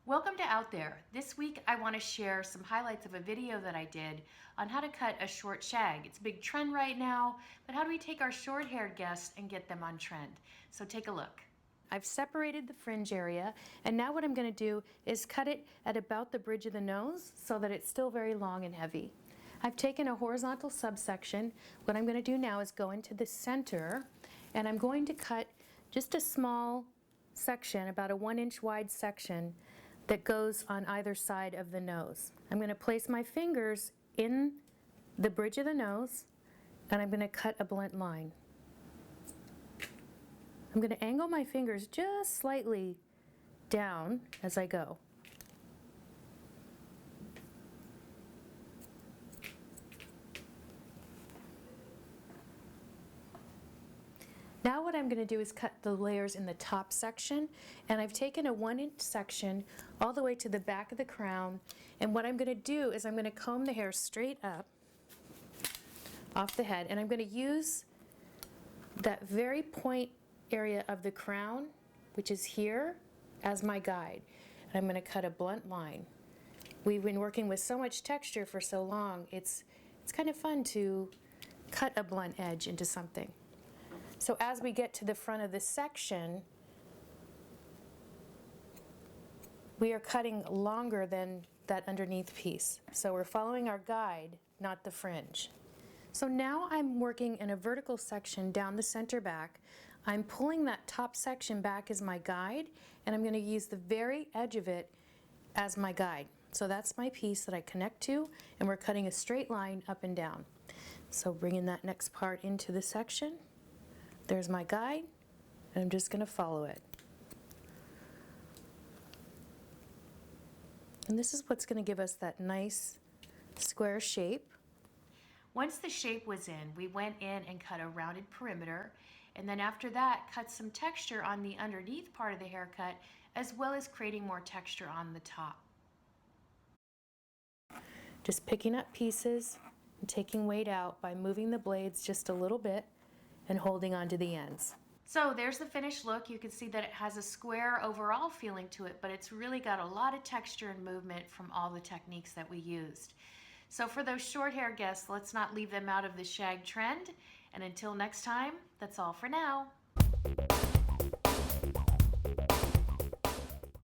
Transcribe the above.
Welcome to Out There. This week I want to share some highlights of a video that I did on how to cut a short shag. It's a big trend right now, but how do we take our short-haired guests and get them on trend? So take a look. I've separated the fringe area, and now what I'm going to do is cut it at about the bridge of the nose so that it's still very long and heavy. I've taken a horizontal subsection. What I'm going to do now is go into the center, and I'm going to cut just a small section, about a 1-inch wide section, that goes on either side of the nose. I'm going to place my fingers in the bridge of the nose, and I'm going to cut a blunt line. I'm going to angle my fingers just slightly down as I go. Now what I'm going to do is cut the layers in the top section, and I've taken a 1-inch section all the way to the back of the crown, and what I'm going to do is I'm going to comb the hair straight up off the head, and I'm going to use that very point area of the crown, which is here, as my guide. And I'm going to cut a blunt line. We've been working with so much texture for so long, it's kind of fun to cut a blunt edge into something. So as we get to the front of this section, we are cutting longer than that underneath piece. So we're following our guide, not the fringe. So now I'm working in a vertical section down the center back. I'm pulling that top section back as my guide, and I'm going to use the very edge of it as my guide. So that's my piece that I connect to, and we're cutting a straight line up and down. So bringing that next part into the section. There's my guide, and I'm just going to follow it. And this is what's going to give us that nice square shape. Once the shape was in, we went in and cut a rounded perimeter, and then after that cut some texture on the underneath part of the haircut, as well as creating more texture on the top. Just picking up pieces and taking weight out by moving the blades just a little bit and holding on to the ends. So there's the finished look. You can see that it has a square overall feeling to it, but it's really got a lot of texture and movement from all the techniques that we used. So for those short hair guests, let's not leave them out of the shag trend. And until next time, that's all for now.